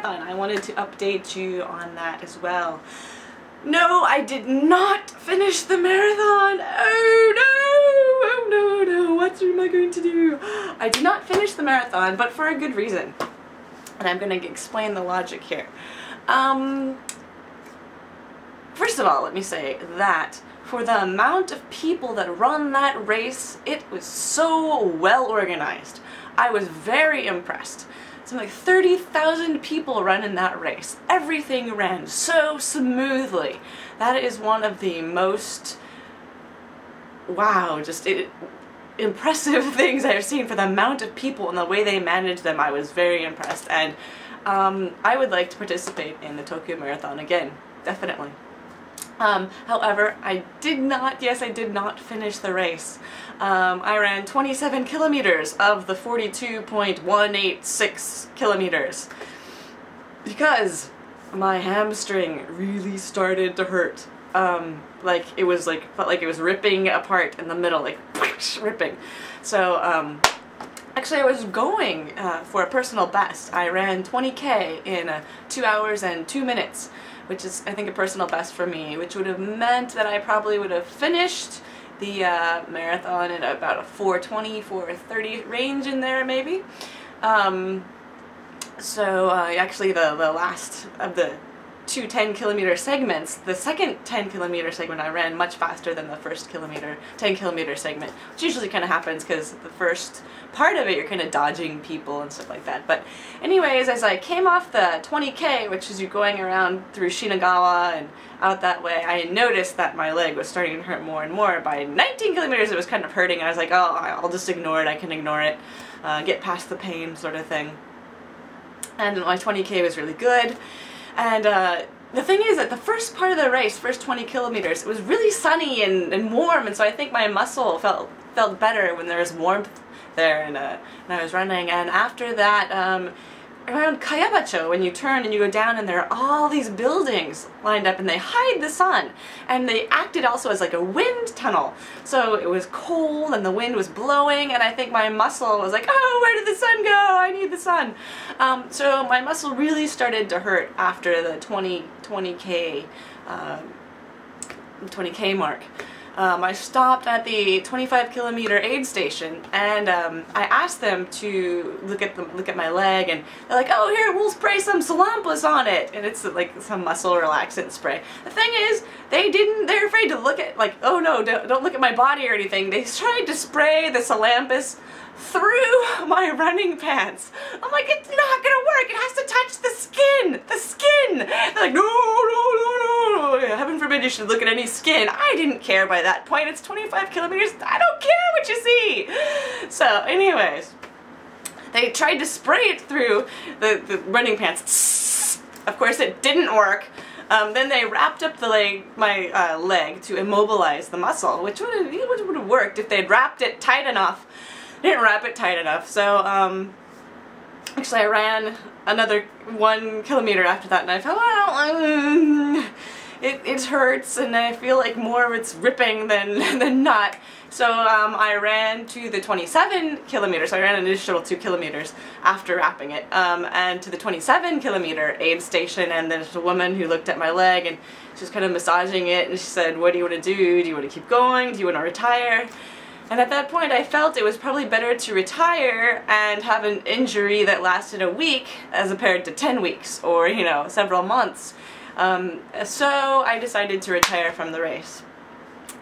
marathon. I wanted to update you on that as well. No, I did not finish the marathon! Oh no! Oh no, no, what am I going to do? I did not finish the marathon, but for a good reason. And I'm going to explain the logic here. First of all, let me say that for the amount of people that run that race, it was so well organized. I was very impressed. Something like 30,000 people run in that race. Everything ran so smoothly. That is one of the most, wow, just impressive things I've seen for the amount of people and the way they managed them. I was very impressed, and I would like to participate in the Tokyo Marathon again, definitely. However, I did not finish the race. I ran 27 kilometers of the 42.186 kilometers because my hamstring really started to hurt. Felt like it was ripping apart in the middle, like ripping. So actually I was going for a personal best. I ran 20K in 2 hours and 2 minutes. Which is, I think, a personal best for me, which would have meant that I probably would have finished the marathon in about a 4:20, 4:30 range in there, maybe. Actually the last of the two 10-kilometer segments, the second 10-kilometer segment I ran much faster than the first 10-kilometer segment, which usually kind of happens because the first part of it you're kind of dodging people and stuff like that. But anyways, as I came off the 20K, which is you going around through Shinagawa and out that way, I noticed that my leg was starting to hurt more and more. By 19 kilometers it was kind of hurting. I was like, oh, I'll just ignore it, I can ignore it, get past the pain sort of thing. And my 20K was really good. And the thing is that the first part of the race, first 20 kilometers, it was really sunny and warm, and so I think my muscle felt better when there was warmth there, and I was running. And after that, around Kkajapan, when you turn and you go down, and there are all these buildings lined up and they hide the sun, and they acted also as like a wind tunnel. So it was cold and the wind was blowing, and I think my muscle was like, oh, where did the sun go? I need the sun. So my muscle really started to hurt after the 20K mark. I stopped at the 25-kilometer aid station, and I asked them to look at my leg, and they're like, "Oh, here, we'll spray some Salampus on it," and it's like some muscle relaxant spray. The thing is, they're afraid to look at, like, oh no, don't look at my body or anything. They tried to spray the Salampus through my running pants. I'm like, it's not gonna work, it has to touch the skin! The skin! They're like, no, no, no, no, heaven forbid you should look at any skin. I didn't care by that point, it's 25 kilometers, I don't care what you see! So anyways, they tried to spray it through the running pants. Of course it didn't work. Then they wrapped up my leg to immobilize the muscle, which would have worked if they'd wrapped it tight enough. Didn't wrap it tight enough, so actually I ran another 1 kilometer after that, and I felt, well, it hurts, and I feel like more of it's ripping than not. So I ran to the 27 kilometers, so I ran an additional 2 kilometers after wrapping it, and to the 27-kilometer aid station, and there's a woman who looked at my leg, and she was kind of massaging it, and she said, what do you want to do? Do you want to keep going? Do you want to retire? And at that point I felt it was probably better to retire and have an injury that lasted a week as compared to 10 weeks or, you know, several months. So I decided to retire from the race.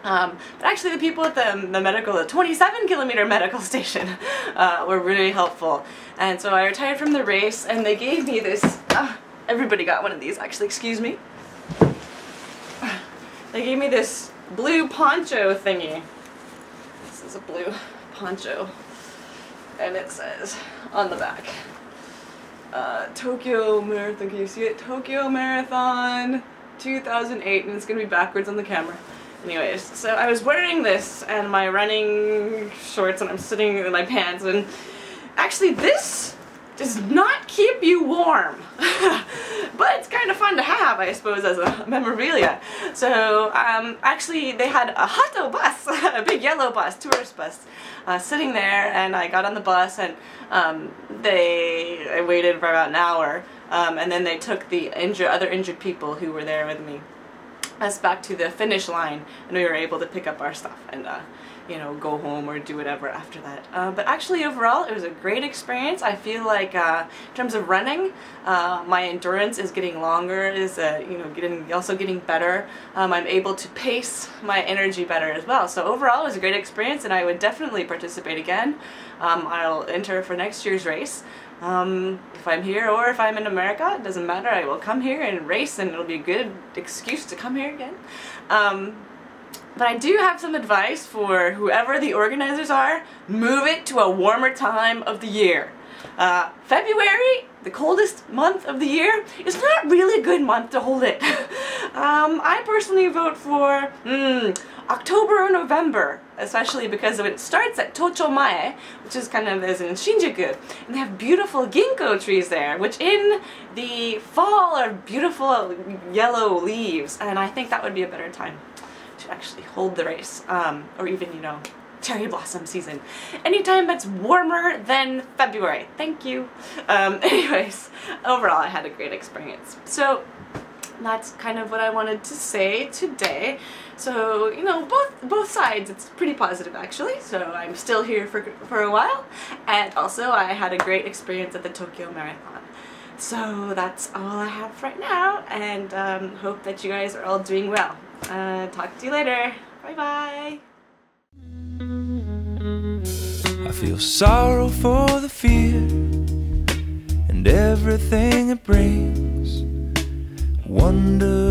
But actually the people at the 27-kilometer medical station were really helpful. And so I retired from the race, and they gave me this, everybody got one of these actually, excuse me. They gave me this blue poncho thingy. This is a blue poncho, and it says on the back, Tokyo Marathon, can you see it? Tokyo Marathon 2008, and it's going to be backwards on the camera. Anyways, so I was wearing this and my running shorts, and I'm sitting in my pants, and actually this does not keep you warm. but it's kind of fun to have, I suppose, as a memorabilia. So actually they had a hato bus, a big yellow bus, tourist bus, sitting there, and I got on the bus, and I waited for about an hour, and then they took the other injured people who were there with me us back to the finish line, and we were able to pick up our stuff and you know, go home or do whatever after that. But actually overall it was a great experience. I feel like in terms of running, my endurance is getting longer, is you know, also getting better. I'm able to pace my energy better as well. So overall it was a great experience, and I would definitely participate again. I'll enter for next year's race. If I'm here or if I'm in America, it doesn't matter. I will come here and race, and it'll be a good excuse to come here again. But I do have some advice for whoever the organizers are. Move it to a warmer time of the year. February, the coldest month of the year, is not really a good month to hold it. I personally vote for October or November, especially because it starts at Tochomae, which is kind of as in Shinjuku, and they have beautiful ginkgo trees there, which in the fall are beautiful yellow leaves, and I think that would be a better time to actually hold the race, or even, you know, cherry blossom season. Anytime that's warmer than February. Thank you. Anyways, overall I had a great experience. So that's kind of what I wanted to say today. So, you know, both sides, it's pretty positive actually. So I'm still here for a while, and also I had a great experience at the Tokyo Marathon. So that's all I have right now, and hope that you guys are all doing well. Talk to you later. Bye bye. I feel sorrow for the fear and everything it brings. Wonder